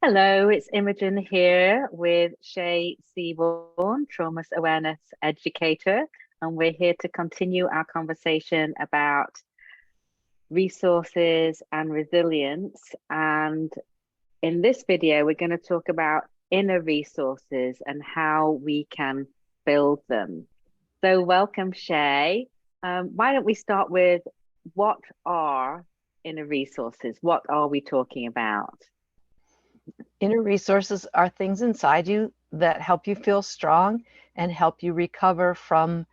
Hello, it's Imogen here with Shay Seaborne, trauma awareness educator, and we're here to continue our conversation about resources and resilience. And in this video, we're going to talk about inner resources and how we can build them. So welcome, Shay. Why don't we start with what are inner resources? What are we talking about? Inner resources are things inside you that help you feel strong and help you recover from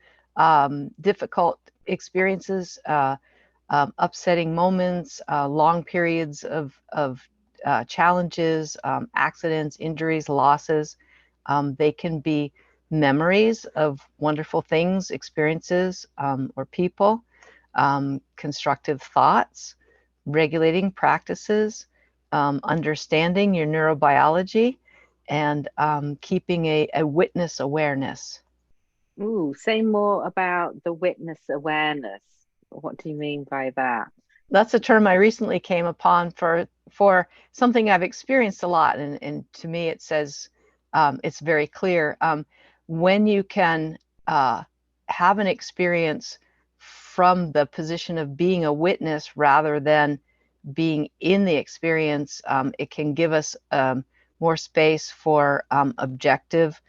difficult experiences, upsetting moments, long periods of challenges, accidents, injuries, losses. They can be memories of wonderful things, experiences, or people, constructive thoughts, regulating practices, understanding your neurobiology, and keeping a witness awareness. Ooh, say more about the witness awareness. What do you mean by that? That's a term I recently came upon for something I've experienced a lot, and to me it says it's very clear. When you can have an experience from the position of being a witness rather than being in the experience, it can give us more space for objective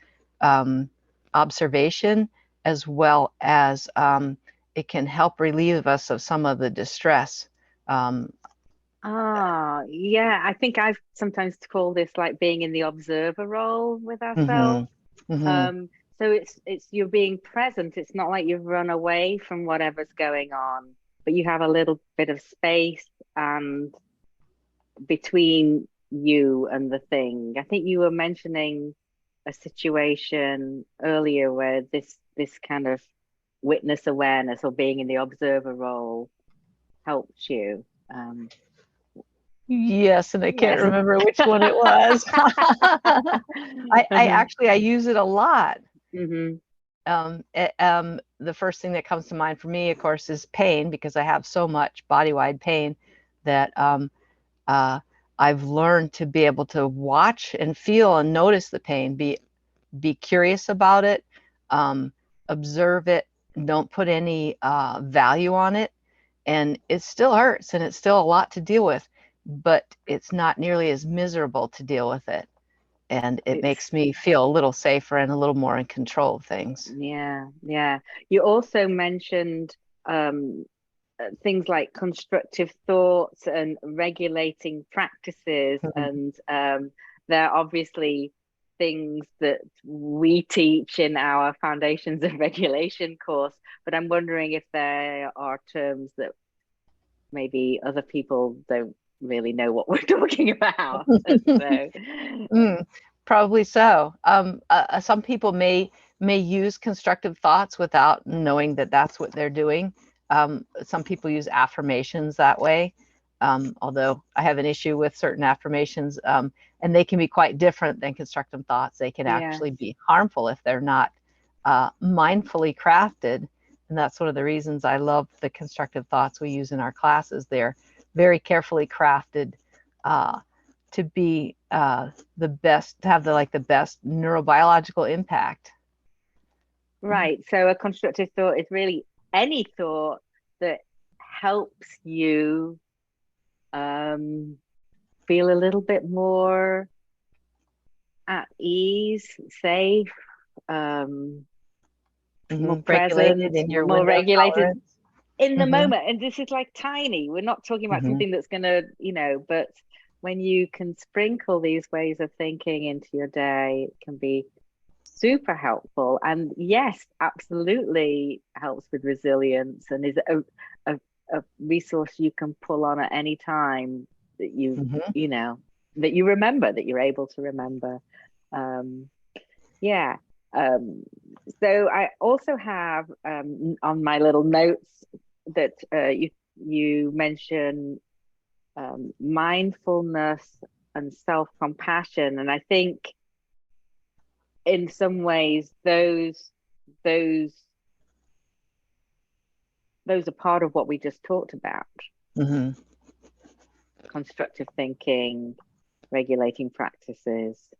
observation, as well as it can help relieve us of some of the distress. Yeah, I think I've sometimes called this like being in the observer role with Mhm, ourselves. mhm. Um, so it's you're being present. It's not like you've run away from whatever's going on, but you have a little bit of space and between you and the thing. I think you were mentioning a situation earlier where this kind of witness awareness or being in the observer role helped you. Yes, and I can't Yes. remember which one it was. I use it a lot. Hmm. The first thing that comes to mind for me, of course, is pain, because I have so much body-wide pain that uh, I've learned to be able to watch and feel and notice the pain, be curious about it, observe it, don't put any value on it, and it still hurts and it's still a lot to deal with, but it's not nearly as miserable to deal with it, and it It's makes me feel a little safer and a little more in control of things. yeah, yeah. You also mentioned things like constructive thoughts and regulating practices, and they're obviously things that we teach in our Foundations of Regulation course. But I'm wondering if there are terms that maybe other people don't really know what we're talking about. So, Mm, probably so. Some people may use constructive thoughts without knowing that that's what they're doing. Some people use affirmations that way, although I have an issue with certain affirmations, and they can be quite different than constructive thoughts. They can yes. actually be harmful if they're not mindfully crafted. And that's one of the reasons I love the constructive thoughts we use in our classes. They're very carefully crafted to be the best, to have the best neurobiological impact. Right. So a constructive thought is really any thought that helps you um, feel a little bit more at ease, safe, um, more Regulated present, in your more window of regulated tolerance. in the Hmm. moment. And this is like tiny. We're not talking about Hmm. something that's going to, but when you can sprinkle these ways of thinking into your day, it can be super helpful. And yes, absolutely helps with resilience and is a resource you can pull on at any time that Hmm. that you remember, that you're able to remember. Um, yeah. Um, so I also have on my little notes that you mention mindfulness and self-compassion, and I think in some ways those those are part of what we just talked about: Hmm. constructive thinking, regulating practices,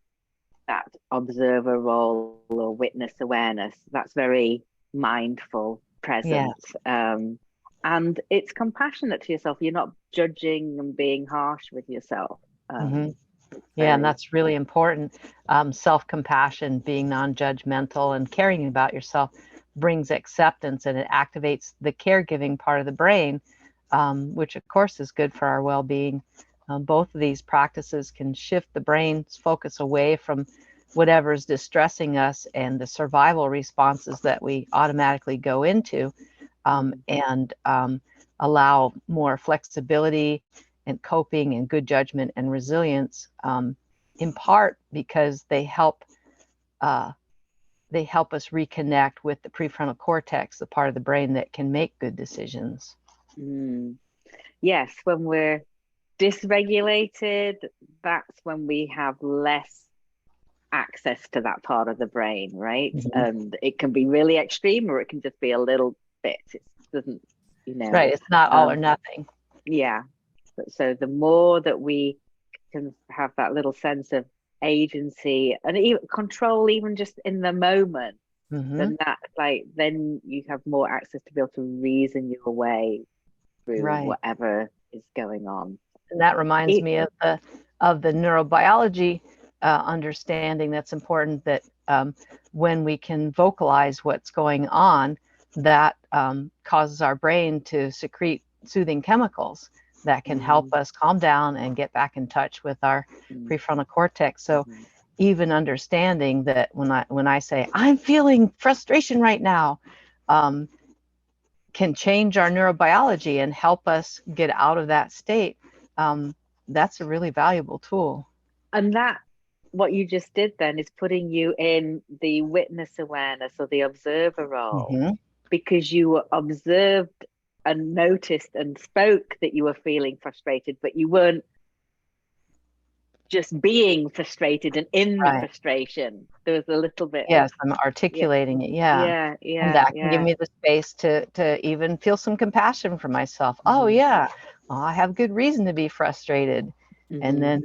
that observer role or witness awareness, that's very mindful, Yes. present. And it's compassionate to yourself. You're not judging and being harsh with yourself. Hmm. It's Yeah, and very, that's really important. Self-compassion, being non-judgmental and caring about yourself brings acceptance, and it activates the caregiving part of the brain, which of course is good for our well-being. Both of these practices can shift the brain's focus away from whatever's distressing us and the survival responses that we automatically go into, and allow more flexibility and coping and good judgment and resilience, in part because they help us reconnect with the prefrontal cortex, the part of the brain that can make good decisions. mm, yes, when we're dysregulated, that's when we have less access to that part of the brain, right? Mhm. And it can be really extreme or it can just be a little bit. It doesn't, you know, Right, it's not all or um, nothing. yeah. So the more that we can have that little sense of agency and even control, even just in the moment, Hmm. then that like then you have more access to be able to reason your way through Right. whatever is going on. And that reminds It, me of the neurobiology understanding that's important, that when we can vocalize what's going on, that causes our brain to secrete soothing chemicals that can help mm, us calm down and get back in touch with our mm, prefrontal cortex. So mhm, even understanding that when I say I'm feeling frustration right now, um, can change our neurobiology and help us get out of that state. Um, that's a really valuable tool. and that what you just did then is putting you in the witness awareness or the observer role Hmm. because you observed and noticed and spoke that you were feeling frustrated, but you weren't just being frustrated and in the Right. frustration. There was a little bit of, Yes, I'm yeah, articulating it. Yeah. yeah, And yeah, that can give yeah. me the space to even feel some compassion for myself. Oh, Hmm. yeah, well, I have good reason to be frustrated. And Hmm. then,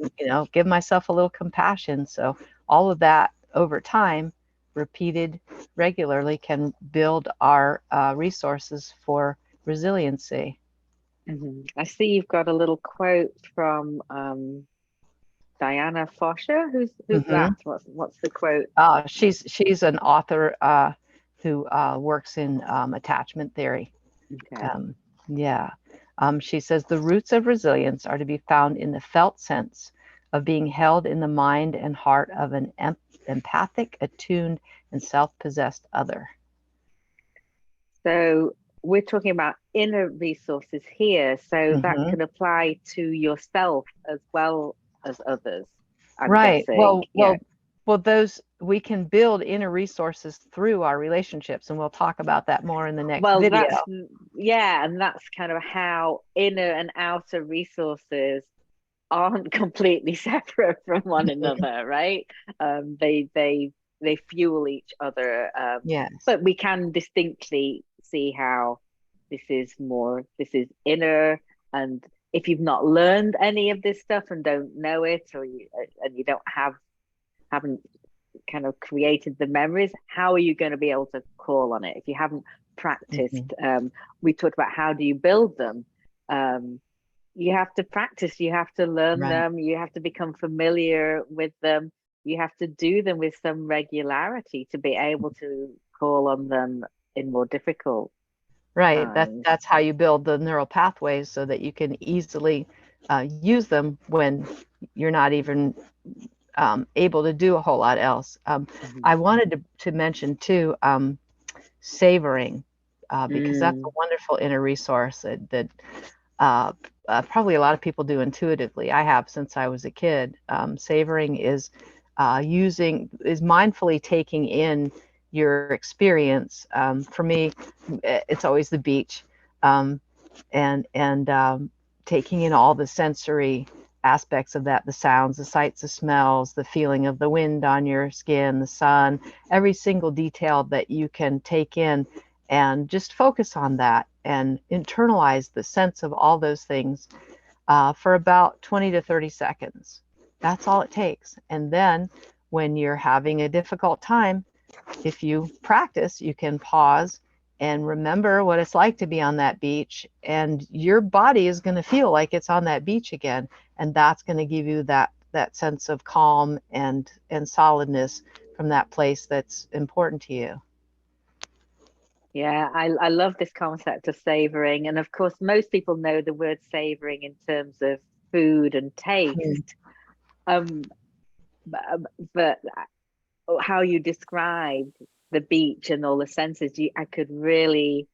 give myself a little compassion. So all of that over time, repeated regularly, can build our resources for resiliency. Hmm. I see you've got a little quote from Diana Fosher. Who's that? Hmm. What's the quote? She's an author who works in attachment theory. Okay. Um, yeah. She says the roots of resilience are to be found in the felt sense of being held in the mind and heart of an empathic, attuned, and self-possessed other. So we're talking about inner resources here. So that Hmm. can apply to yourself as well as others, I'm Right. guessing. Yeah. Well, those we can build inner resources through our relationships, and we'll talk about that more in the next Well, video. yeah, and that's kind of how inner and outer resources aren't completely separate from one another, right? They fuel each other, Yes. but we can distinctly see how this is inner, and if you've not learned any of this stuff and don't know it, or and you don't haven't kind of created the memories, how are you going to be able to call on it if you haven't Hmm. practiced? We talked about how do you build them. Um, you have to practice, you have to learn Right. them, you have to become familiar with them, you have to do them with some regularity to be able to call on them in more difficult Right. times. That's how you build the neural pathways so that you can easily use them when you're not even able to do a whole lot else. Mhm. I wanted to mention too, savoring, because that's a Mm, wonderful inner resource that uh, probably a lot of people do intuitively. I have since I was a kid. Savoring is is mindfully taking in your experience. For me, it's always the beach, um, and taking in all the sensory aspects of that, the sounds, the sights, the smells, the feeling of the wind on your skin, the sun, every single detail that you can take in, and just focus on that and internalize the sense of all those things for about 20 to 30 seconds. That's all it takes. And then when you're having a difficult time, if you practice, you can pause and remember what it's like to be on that beach, and your body is going to feel like it's on that beach again, and that's going to give you that sense of calm and solidness from that place that's important to you. Yeah, I love this concept of savoring. And of course, most people know the word savoring in terms of food and taste. Um, but how you described the beach and all the senses, I could really,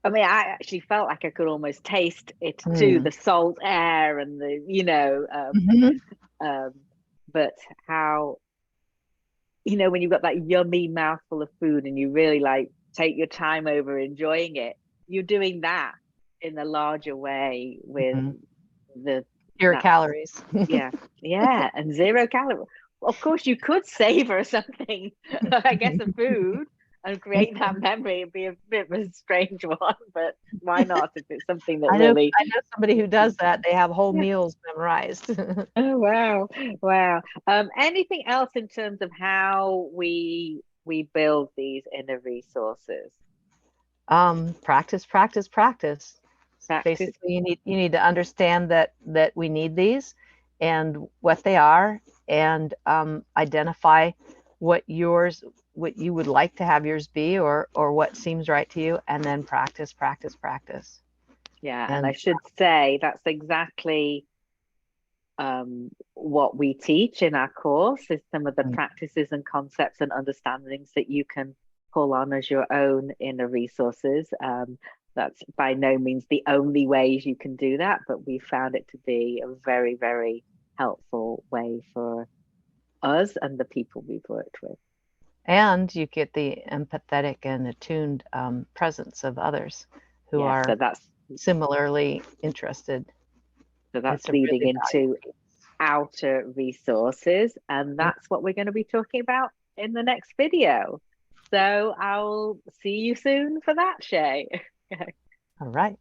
I mean, I actually felt like I could almost taste it too, the salt air and the, um, but how, when you've got that yummy mouthful of food and you really like take your time over enjoying it, you're doing that in a larger way with the Zero that's calories. yeah, and 0 calorie. Of course, you could savor something, I guess, a food and create that memory. It'd be a bit of a strange one, but why not if it's something that really. I know somebody who does that. They have whole meals memorized. Oh wow, wow. Anything else in terms of how we build these inner resources? Practice, practice, practice. Practice. Basically, you need to understand that we need these and what they are, and identify what you would like to have yours be, or what seems right to you, and then practice, practice, practice. Yeah, and I And should say that's exactly what we teach in our course is some of the practices and concepts and understandings that you can pull on as your own inner resources. That's by no means the only ways you can do that, but we found it to be a very, very helpful way for us and the people we've worked with. and you get the empathetic and attuned presence of others who Yeah, are similarly interested. so that's It's a leading really into outer resources, and valuable. that's what we're going to be talking about in the next video. So I'll see you soon for that, Shay. All right.